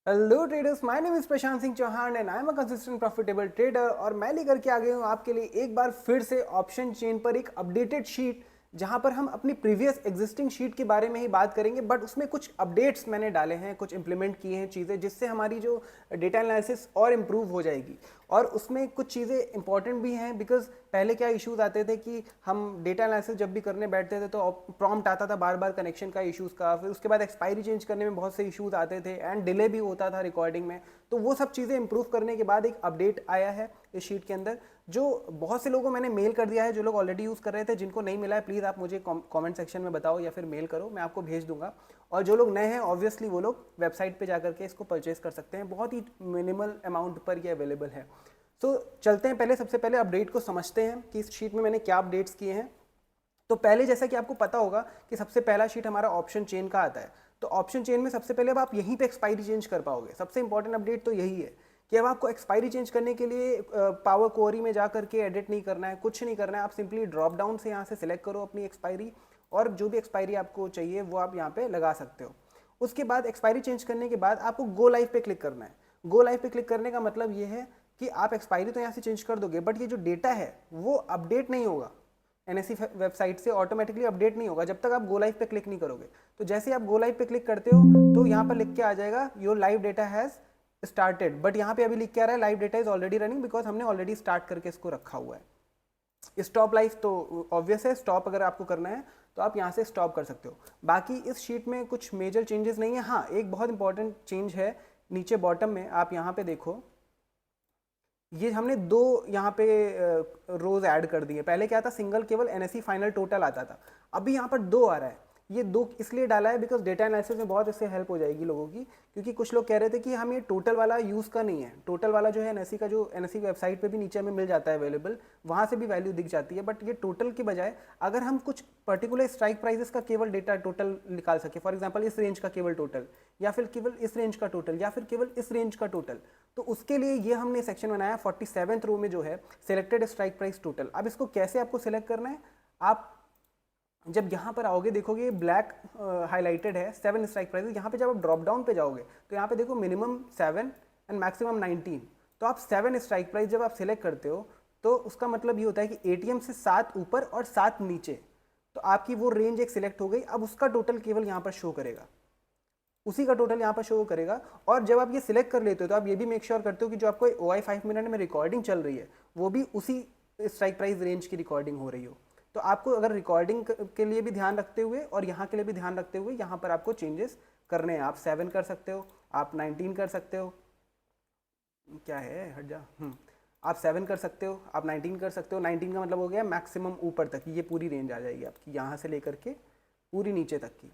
Hello traders, my name is Prashant Singh Chauhan and I am a consistent profitable trader. और मैं लेकर के आ गया हूँ आपके लिए एक बार फिर से ऑप्शन चेन पर एक अपडेटेड शीट, जहां पर हम अपनी प्रीवियस एग्जिस्टिंग शीट के बारे में ही बात करेंगे, बट उसमें कुछ अपडेट्स मैंने डाले हैं, कुछ इंप्लीमेंट किए हैं चीज़ें, जिससे हमारी जो डेटा एनालिसिस और इम्प्रूव हो जाएगी। और उसमें कुछ चीज़ें इंपॉर्टेंट भी हैं, बिकॉज पहले क्या इश्यूज आते थे कि हम डेटा एनालिसिस जब भी करने बैठते थे तो प्रॉम्प्ट आता था बार बार कनेक्शन का इश्यूज का, फिर उसके बाद एक्सपायरी चेंज करने में बहुत से इश्यूज आते थे एंड डिले भी होता था रिकॉर्डिंग में। तो वो सब चीज़ें इंप्रूव करने के बाद एक अपडेट आया है इस शीट के अंदर, जो बहुत से लोगों मैंने मेल कर दिया है, जो लोग ऑलरेडी यूज़ कर रहे थे। जिनको नहीं मिला है प्लीज़ आप मुझे कमेंट सेक्शन में बताओ या फिर मेल करो, मैं आपको भेज दूंगा। और जो लोग नए हैं ऑब्वियसली वो लोग वेबसाइट पे जाकर के इसको परचेज कर सकते हैं, बहुत ही मिनिमल अमाउंट पर ये अवेलेबल है। तो चलते हैं, सबसे पहले अपडेट को समझते हैं कि इस शीट में मैंने क्या अपडेट्स किए हैं। तो पहले जैसा कि आपको पता होगा कि सबसे पहला शीट हमारा ऑप्शन चेन का आता है। तो ऑप्शन चेन में सबसे पहले अब आप यहीं पे एक्सपायरी चेंज कर पाओगे। सबसे इंपॉर्टेंट अपडेट तो यही है कि अब आपको एक्सपायरी चेंज करने के लिए पावर क्वेरी में जा करके एडिट नहीं करना है, कुछ नहीं करना है। आप सिंपली ड्रॉप डाउन से यहाँ से सिलेक्ट करो अपनी एक्सपायरी, और जो भी एक्सपायरी आपको चाहिए वो आप यहाँ पे लगा सकते हो। उसके बाद एक्सपायरी चेंज करने के बाद आपको गो लाइव पे क्लिक करना है। गो लाइव पे क्लिक करने का मतलब ये है कि आप एक्सपायरी तो यहाँ से चेंज कर दोगे, बट ये जो डेटा है वो अपडेट नहीं होगा। एनएससी वेबसाइट से ऑटोमेटिकली अपडेट नहीं होगा जब तक आप गो लाइव पे क्लिक नहीं करोगे। तो जैसे आप गो लाइव पे क्लिक करते हो तो यहाँ पर लिख के आ जाएगा your live data has started, but यहाँ पे अभी लिख के आ रहा है live data is already running, because हमने ऑलरेडी स्टार्ट करके इसको रखा हुआ है। स्टॉप लाइव तो ऑब्वियस है, स्टॉप अगर आपको करना है तो आप यहाँ से स्टॉप कर सकते हो। बाकी इस शीट में कुछ मेजर चेंजेस नहीं है। हाँ, एक बहुत इंपॉर्टेंट चेंज है, नीचे बॉटम में आप यहाँ पे देखो, ये हमने दो यहाँ पे रोज ऐड कर दिए। पहले क्या था, सिंगल केवल एनएससी फाइनल टोटल आता था, अभी यहाँ पर दो आ रहा है। ये दो इसलिए डाला है बिकॉज डेटा एनालिसिस में बहुत इससे हेल्प हो जाएगी लोगों की, क्योंकि कुछ लोग कह रहे थे कि हम ये टोटल वाला यूज़ का नहीं है। टोटल वाला जो है एनएससी का, जो एनएससी वेबसाइट पे भी नीचे हमें मिल जाता है अवेलेबल, वहाँ से भी वैल्यू दिख जाती है। बट ये टोटल के बजाय अगर हम कुछ पर्टिकुलर स्ट्राइक प्राइजेस का केवल डेटा टोटल निकाल सके, फॉर एग्जाम्पल इस रेंज का केवल टोटल, या फिर केवल इस रेंज का टोटल, या फिर केवल इस रेंज का टोटल, तो उसके लिए ये हमने सेक्शन बनाया 47th रो में जो है सिलेक्टेड स्ट्राइक प्राइस टोटल। अब इसको कैसे आपको सिलेक्ट करना है, आप जब यहाँ पर आओगे देखोगे ब्लैक हाईलाइटेड है 7 स्ट्राइक प्राइस। यहाँ पे जब आप ड्रॉप डाउन पे जाओगे तो यहाँ पे देखो मिनिमम 7 एंड मैक्सिमम 19। तो आप 7 स्ट्राइक प्राइस जब आप सिलेक्ट करते हो तो उसका मतलब ये होता है कि एटीएम से 7 ऊपर और 7 नीचे, तो आपकी वो रेंज एक सिलेक्ट हो गई। अब उसका टोटल केवल यहाँ पर शो करेगा, उसी का टोटल यहाँ पर शो करेगा। और जब आप ये सिलेक्ट कर लेते हो तो आप ये भी मेक श्योर करते हो कि जो आपको OI 5 मिनट में रिकॉर्डिंग चल रही है वो भी उसी स्ट्राइक प्राइस रेंज की रिकॉर्डिंग हो रही हो। तो आपको अगर रिकॉर्डिंग के लिए भी ध्यान रखते हुए और यहाँ के लिए भी ध्यान रखते हुए यहाँ पर आपको चेंजेस करने हैं। आप 7 कर सकते हो, आप 19 कर सकते हो, क्या है हट जा, आप 7 कर सकते हो, आप 19 कर सकते हो। 19 का मतलब हो गया मैक्सिमम ऊपर तक, ये पूरी रेंज आ जाएगी आपकी यहाँ से लेकर के पूरी नीचे तक की।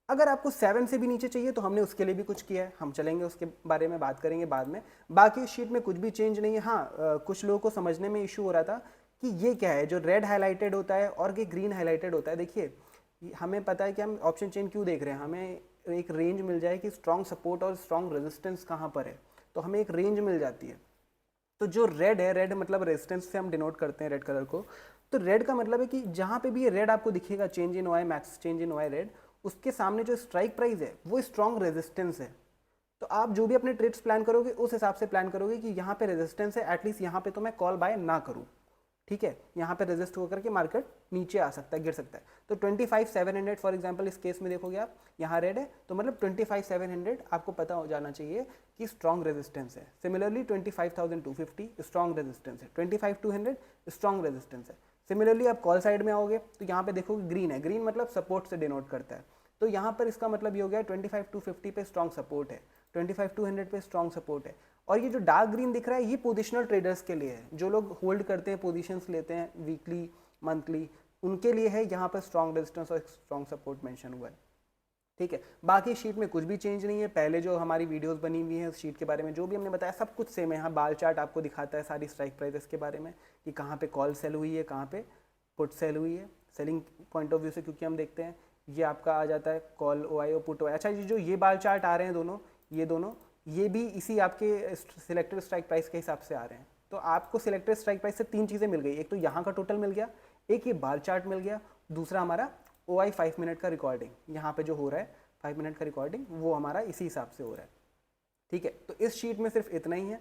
अगर आपको 7 से भी नीचे चाहिए तो हमने उसके लिए भी कुछ किया है, हम चलेंगे उसके बारे में बात करेंगे बाद में। बाकी इस शीट में कुछ भी चेंज नहीं है। हाँ, कुछ लोगों को समझने में इशू हो रहा था कि ये क्या है जो रेड हाईलाइटेड होता है और ये ग्रीन हाईलाइटेड होता है। देखिए, हमें पता है कि हम ऑप्शन चेन क्यों देख रहे हैं, हमें एक रेंज मिल जाए कि स्ट्रॉन्ग सपोर्ट और स्ट्रॉन्ग रेजिस्टेंस कहाँ पर है, तो हमें एक रेंज मिल जाती है। तो जो रेड है, रेड मतलब रेजिस्टेंस से हम डिनोट करते हैं रेड कलर को। तो रेड का मतलब है कि जहाँ पे भी ये रेड आपको दिखेगा, change in Y max, change in Y red, उसके सामने जो स्ट्राइक प्राइस है वो स्ट्रॉन्ग रेजिस्टेंस है। तो आप जो भी अपने ट्रेड्स प्लान करोगे उस हिसाब से प्लान करोगे कि यहाँ पे रेजिस्टेंस है, एटलीस्ट यहाँ पे तो मैं कॉल बाय ना करूँ। ठीक है, यहाँ पे रेजिस्ट होकर के मार्केट नीचे आ सकता है, गिर सकता है। तो 25,700 फॉर एग्जांपल इस केस में देखोगे आप, यहाँ रेड है तो मतलब 25,700 आपको पता हो जाना चाहिए कि स्ट्रॉन्ग रेजिस्टेंस है। सिमिलरली 25,250 स्ट्रॉन्ग रेजिस्टेंस है, 25,200 स्ट्रॉन्ग रेजिस्टेंस है। सिमिलरली आप कॉल साइड में आओगे तो यहाँ पे देखोगे ग्रीन है, ग्रीन मतलब सपोर्ट से डिनोट करता है। तो यहाँ पर इसका मतलब ये हो गया 25,250 पे स्ट्रॉन्ग सपोर्ट है, 25,200 पे स्ट्रॉन्ग सपोर्ट है। और ये जो डार्क ग्रीन दिख रहा है ये पोजिशनल ट्रेडर्स के लिए है, जो लोग होल्ड करते हैं, पोजीशंस लेते हैं वीकली मंथली, उनके लिए है। यहाँ पर स्ट्रॉन्ग रेजिस्टेंस और स्ट्रॉन्ग सपोर्ट मेंशन हुआ है। ठीक है, बाकी शीट में कुछ भी चेंज नहीं है। पहले जो हमारी वीडियोस बनी हुई है उस शीट के बारे में जो भी हमने बताया सब कुछ सेम है। यहाँ बाल चार्ट आपको दिखाता है सारी स्ट्राइक प्राइसेस के बारे में कि कहाँ पे कॉल सेल हुई है, कहाँ पे पुट सेल हुई है। सेलिंग पॉइंट ऑफ व्यू से क्योंकि हम देखते हैं, ये आपका आ जाता है कॉल OI और पुट OI। अच्छा, ये जो ये बाल चार्ट आ रहे हैं दोनों, ये दोनों ये भी इसी आपके सिलेक्टेड स्ट्राइक प्राइस के हिसाब से आ रहे हैं। तो आपको सिलेक्टेड स्ट्राइक प्राइस से 3 चीज़ें मिल गई, एक तो यहाँ का टोटल मिल गया, एक ये बार चार्ट मिल गया, दूसरा हमारा OI 5 मिनट का रिकॉर्डिंग, यहाँ पे जो हो रहा है 5 मिनट का रिकॉर्डिंग वो हमारा इसी हिसाब से हो रहा है। ठीक है, तो इस शीट में सिर्फ इतना ही है।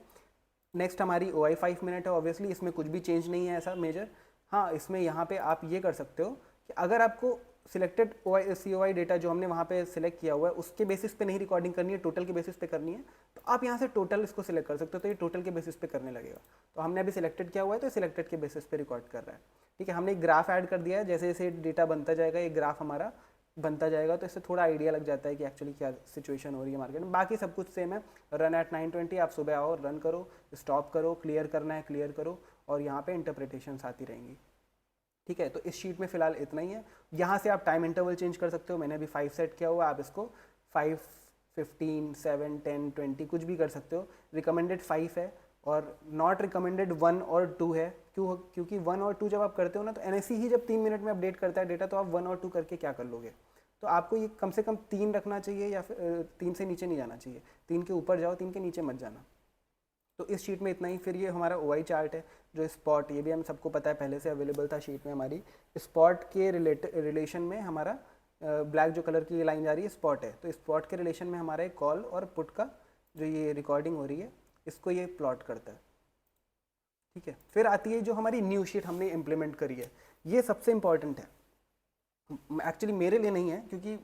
नेक्स्ट हमारी OI 5 मिनट है, ऑब्वियसली इसमें कुछ भी चेंज नहीं है ऐसा मेजर। हाँ, इसमें यहाँ पे आप ये कर सकते हो कि अगर आपको सिलेक्टेड COI डेटा जो हमने वहाँ पे सिलेक्ट किया हुआ है उसके बेसिस पे नहीं रिकॉर्डिंग करनी है, टोटल के बेसिस पे करनी है, तो आप यहाँ से टोटल इसको सिलेक्ट कर सकते हो, तो ये टोटल के बेसिस पे करने लगेगा। तो हमने अभी सिलेक्टेड किया हुआ है तो सिलेक्टेड के बेसिस पे रिकॉर्ड कर रहा है। ठीक है, हमने एक ग्राफ ऐड कर दिया है, जैसे जैसे डेटा बनता जाएगा ये ग्राफ हमारा बनता जाएगा, तो इससे थोड़ा आइडिया लग जाता है कि एक्चुअली क्या सिचुएशन हो रही है मार्केट में। बाकी सब कुछ सेम है, रन एट 9:20, आप सुबह आओ, रन करो, स्टॉप करो, क्लियर करना है क्लियर करो, और यहाँ पे इंटरप्रिटेशंस आती रहेंगी। ठीक है, तो इस शीट में फिलहाल इतना ही है। यहाँ से आप टाइम इंटरवल चेंज कर सकते हो, मैंने अभी 5 सेट किया हुआ है, आप इसको 5, 15, 7, 10, 20 कुछ भी कर सकते हो। रिकमेंडेड 5 है और नॉट रिकमेंडेड 1 और 2 है। क्योंकि 1 और 2 जब आप करते हो ना, तो NSE ही जब 3 मिनट में अपडेट करता है डेटा, तो आप 1 और 2 करके क्या कर लोगे। तो आपको ये कम से कम 3 रखना चाहिए, या फिर 3 से नीचे नहीं जाना चाहिए, 3 के ऊपर जाओ, 3 के नीचे मत जाना। तो इस शीट में इतना ही। फिर ये हमारा OI चार्ट है, जो स्पॉट, ये भी हम सबको पता है, पहले से अवेलेबल था शीट में हमारी। स्पॉट के रिलेशन में हमारा ब्लैक जो कलर की लाइन जा रही है स्पॉट है, तो स्पॉट के रिलेशन में हमारा एक कॉल और पुट का जो ये रिकॉर्डिंग हो रही है इसको ये प्लॉट करता है। ठीक है, फिर आती है जो हमारी न्यू शीट हमने इम्प्लीमेंट करी है, ये सबसे इंपॉर्टेंट है। एक्चुअली मेरे लिए नहीं है, क्योंकि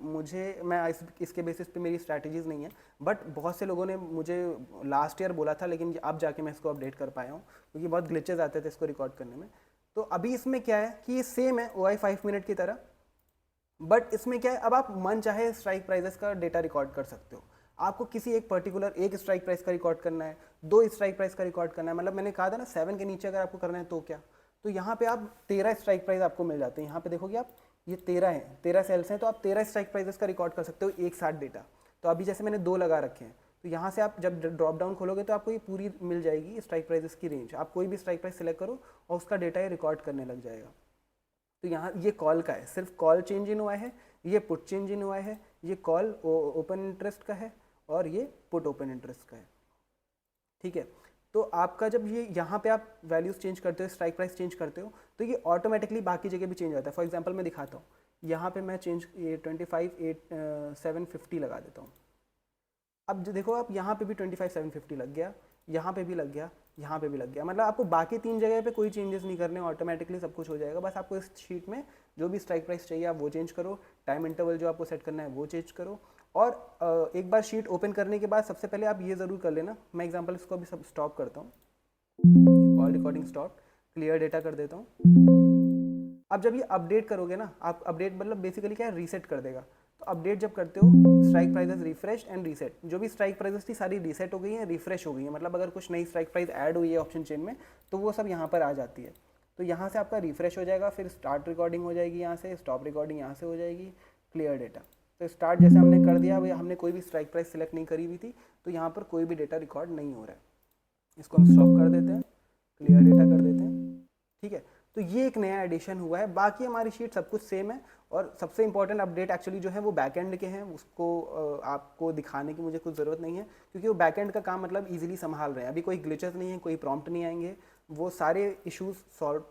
मैं इसके बेसिस पे मेरी स्ट्रैटेजीज नहीं है, बट बहुत से लोगों ने मुझे लास्ट ईयर बोला था, लेकिन अब जाके मैं इसको अपडेट कर पाया हूँ, क्योंकि बहुत ग्लिचेस आते थे इसको रिकॉर्ड करने में। तो अभी इसमें क्या है कि ये सेम है OI 5 मिनट की तरह, बट इसमें क्या है, अब आप मन चाहे स्ट्राइक प्राइजेस का डेटा रिकॉर्ड कर सकते हो। आपको किसी एक पर्टिकुलर एक स्ट्राइक प्राइस का रिकॉर्ड करना है, 2 स्ट्राइक प्राइस का रिकॉर्ड करना है, मतलब मैंने कहा था ना 7 के नीचे अगर आपको करना है तो क्या, तो यहाँ पे आप 13 स्ट्राइक प्राइस आपको मिल जाते हैं। यहाँ पे देखोगे आप, ये 13 है, 13 सेल्स हैं, तो आप 13 स्ट्राइक प्राइजेस का रिकॉर्ड कर सकते हो एक साथ डेटा। तो अभी जैसे मैंने 2 लगा रखे हैं, तो यहाँ से आप जब ड्रॉप डाउन खोलोगे तो आपको ये पूरी मिल जाएगी स्ट्राइक प्राइजेस की रेंज। आप कोई भी स्ट्राइक प्राइस सेलेक्ट करो और उसका डेटा ये रिकॉर्ड करने लग जाएगा। तो यहाँ ये कॉल का है, सिर्फ कॉल चेंज इन हुआ है, ये पुट चेंज इन हुआ है, ये कॉल ओपन इंटरेस्ट का है और ये पुट ओपन इंटरेस्ट का है। ठीक है, तो आपका जब ये यहाँ पे आप वैल्यूज चेंज करते हो, स्ट्राइक प्राइस चेंज करते हो, तो ये ऑटोमेटिकली बाकी जगह भी चेंज होता है। फॉर एग्जांपल मैं दिखाता हूँ, यहाँ पे मैं चेंज ये 25,750 लगा देता हूँ। अब जो देखो आप, यहाँ पे भी 25,750 लग गया, यहाँ पे भी लग गया, यहाँ पे भी लग गया, मतलब आपको बाकी 3 जगह पे कोई चेंजेस नहीं करने, ऑटोमेटिकली सब कुछ हो जाएगा। बस आपको इस शीट में जो भी स्ट्राइक प्राइस चाहिए आप वो चेंज करो, टाइम इंटरवल जो आपको सेट करना है वो चेंज करो। और एक बार शीट ओपन करने के बाद सबसे पहले आप ये ज़रूर कर लेना, मैं एग्जाम्पल इसको अभी सब स्टॉप करता हूँ, all recording stop, clear data कर देता हूँ। अब जब ये अपडेट करोगे ना, आप अपडेट मतलब बेसिकली क्या है, रीसेट कर देगा। तो अपडेट जब करते हो, strike prices refresh and reset, जो भी स्ट्राइक प्राइसेस थी सारी रीसेट हो गई हैं, रिफ्रेश हो गई हैं, मतलब अगर कुछ नई स्ट्राइक प्राइस ऐड हुई है ऑप्शन चेन में तो वो सब यहाँ पर आ जाती है। तो यहाँ से आपका रिफ्रेश हो जाएगा, फिर स्टार्ट रिकॉर्डिंग हो जाएगी, यहाँ से स्टॉप रिकॉर्डिंग यहाँ से हो जाएगी, क्लियर डेटा। तो स्टार्ट जैसे हमने कर दिया, हमने कोई भी स्ट्राइक प्राइस सिलेक्ट नहीं करी हुई थी, तो यहाँ पर कोई भी डेटा रिकॉर्ड नहीं हो रहा है। इसको हम स्टॉप कर देते हैं, क्लियर डेटा कर देते हैं। ठीक है, तो ये एक नया एडिशन हुआ है, बाकी हमारी शीट सब कुछ सेम है। और सबसे इंपॉर्टेंट अपडेट एक्चुअली जो है वो बैकएंड के हैं, उसको आपको दिखाने की मुझे कुछ ज़रूरत नहीं है, क्योंकि वो बैकएंड का काम मतलब इजीली संभाल रहे हैं। अभी कोई ग्लिचेस नहीं है, कोई प्रॉम्प्ट नहीं आएंगे, वो सारे इश्यूज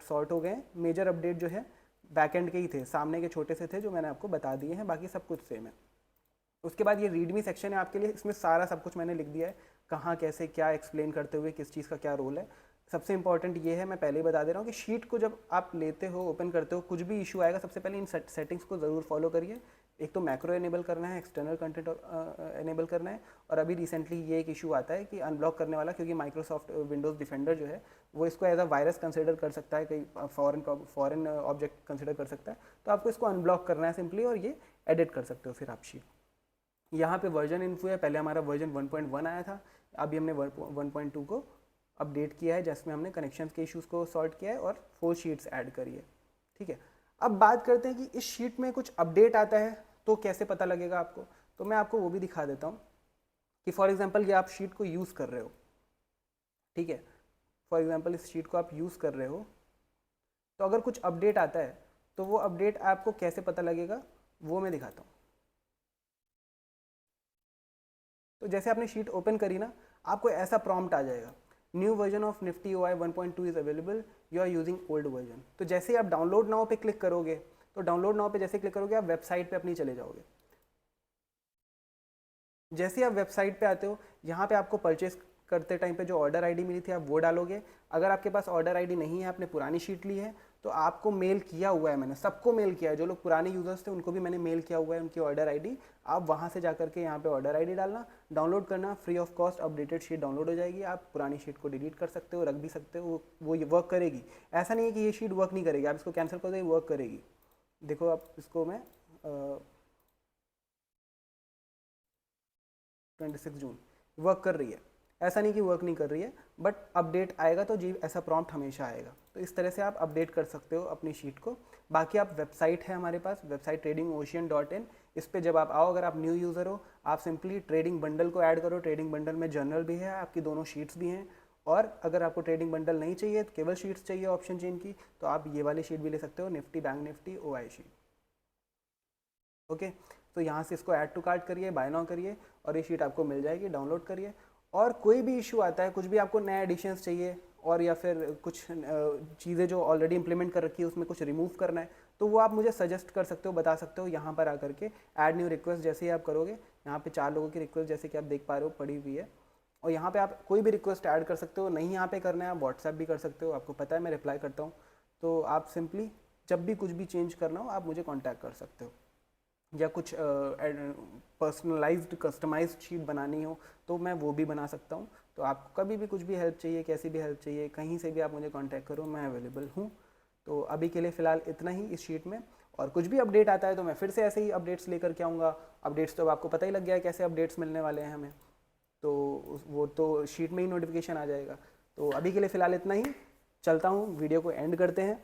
सॉर्ट हो गए। मेजर अपडेट जो है बैकएंड के ही थे, सामने के छोटे से थे जो मैंने आपको बता दिए हैं, बाकी सब कुछ सेम है। उसके बाद ये रीडमी सेक्शन है आपके लिए, इसमें सारा सब कुछ मैंने लिख दिया है, कहाँ कैसे क्या एक्सप्लेन करते हुए किस चीज़ का क्या रोल है। सबसे इंपॉर्टेंट ये है, मैं पहले ही बता दे रहा हूँ कि शीट को जब आप लेते हो, ओपन करते हो, कुछ भी इशू आएगा, सबसे पहले इन सेटिंग्स को ज़रूर फॉलो करिए। एक तो मैक्रो एनेबल करना है, एक्सटर्नल कंटेंट एनेबल करना है, और अभी रिसेंटली ये एक इशू आता है कि अनब्लॉक करने वाला, क्योंकि माइक्रोसॉफ्ट विंडोज़ डिफेंडर जो है वो इसको एज अ वायरस कंसिडर कर सकता है, कई फॉरेन ऑब्जेक्ट कंसिडर कर सकता है, तो आपको इसको अनब्लॉक करना है सिंपली, और ये एडिट कर सकते हो फिर आप शीट। यहाँ पे वर्जन इन्फो है, पहले हमारा वर्जन 1.1 आया था, अभी हमने 1.2 को अपडेट किया है, जिसमें हमने कनेक्शंस के इश्यूज़ को सॉल्व किया है और 4 शीट्स ऐड करी है। ठीक है, अब बात करते हैं कि इस शीट में कुछ अपडेट आता है तो कैसे पता लगेगा आपको। तो मैं आपको वो भी दिखा देता हूँ कि फॉर एग्जांपल ये आप शीट को यूज़ कर रहे हो, ठीक है, फॉर एग्जांपल इस शीट को आप यूज़ कर रहे हो, तो अगर कुछ अपडेट आता है तो वो अपडेट आपको कैसे पता लगेगा वो मैं दिखाता हूँ। तो जैसे आपने शीट ओपन करी ना, आपको ऐसा प्रॉम्प्ट आ जाएगा, new version of Nifty OI 1.2 is available, you are using old version. तो जैसे ही आप डाउनलोड नाउ पे क्लिक करोगे, तो डाउनलोड नाउ पे जैसे क्लिक करोगे आप वेबसाइट पे अपनी चले जाओगे। जैसे ही आप वेबसाइट पे आते हो, यहाँ पे आपको परचेस करते टाइम पे जो ऑर्डर आईडी मिली थी आप वो डालोगे। अगर आपके पास ऑर्डर आईडी नहीं है, आपने पुरानी शीट ली है, तो आपको मेल किया हुआ है, मैंने सबको मेल किया है, जो लोग पुराने यूजर्स थे उनको भी मैंने मेल किया हुआ है उनकी ऑर्डर आईडी। आप वहाँ से जा करके यहाँ पे ऑर्डर आईडी डालना, डाउनलोड करना, free of cost updated sheet download हो जाएगी। आप पुरानी शीट को डिलीट कर सकते हो, रख भी सकते हो, वो वर्क करेगी। ऐसा नहीं है कि ये शीट वर्क नहीं करेगी, आप इसको कैंसिल कर दो, वर्क करेगी। देखो आप इसको मैं 26 जून वर्क कर रही है, ऐसा नहीं कि वर्क नहीं कर रही है, बट अपडेट आएगा तो जी ऐसा प्रॉम्प्ट हमेशा आएगा। तो इस तरह से आप अपडेट कर सकते हो अपनी शीट को। बाकी आप वेबसाइट है हमारे पास, वेबसाइट tradingocean.in, इस पर जब आप आओ, अगर आप न्यू यूज़र हो, आप सिंपली ट्रेडिंग बंडल को ऐड करो। ट्रेडिंग बंडल में जर्नल भी है, आपकी दोनों शीट्स भी हैं। और अगर आपको ट्रेडिंग बंडल नहीं चाहिए, केवल शीट्स चाहिए ऑप्शन चेन की, तो आप ये वाली शीट भी ले सकते हो, Nifty bank Nifty OI sheet. Okay, तो यहाँ से इसको ऐड टू कार्ट करिए, बाय नाउ करिए, और ये शीट आपको मिल जाएगी, डाउनलोड करिए। और कोई भी इशू आता है, कुछ भी आपको नया एडिशंस चाहिए, और या फिर कुछ चीज़ें जो ऑलरेडी इंप्लीमेंट कर रखी है उसमें कुछ रिमूव करना है, तो वो आप मुझे सजेस्ट कर सकते हो, बता सकते हो यहाँ पर आकर के। ऐड न्यू रिक्वेस्ट जैसे ही आप करोगे, यहाँ पे 4 लोगों की रिक्वेस्ट जैसे कि आप देख पा रहे हो पड़ी हुई है, और यहाँ पे आप कोई भी रिक्वेस्ट ऐड कर सकते हो। नहीं यहाँ पे करना है, आप व्हाट्सएप भी कर सकते हो, आपको पता है मैं रिप्लाई करता हूँ। तो आप सिंपली जब भी कुछ भी चेंज करना हो, आप मुझे कॉन्टैक्ट कर सकते हो। या कुछ पर्सनलाइज्ड कस्टमाइज्ड शीट बनानी हो तो मैं वो भी बना सकता हूँ। तो आपको कभी भी कुछ भी हेल्प चाहिए, कैसी भी हेल्प चाहिए, कहीं से भी आप मुझे कांटेक्ट करो, मैं अवेलेबल हूँ। तो अभी के लिए फ़िलहाल इतना ही इस शीट में, और कुछ भी अपडेट आता है तो मैं फिर से ऐसे ही अपडेट्स लेकर के आऊँगा। अपडेट्स तो अब आपको पता ही लग गया है कैसे अपडेट्स मिलने वाले हैं हमें, तो वो तो शीट में ही नोटिफिकेशन आ जाएगा। तो अभी के लिए फ़िलहाल इतना ही, चलता हूँ, वीडियो को एंड करते हैं।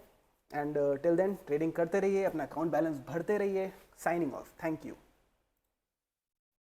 एंड टिल देन ट्रेडिंग करते रहिए, अपना अकाउंट बैलेंस भरते रहिए। Signing off, thank you.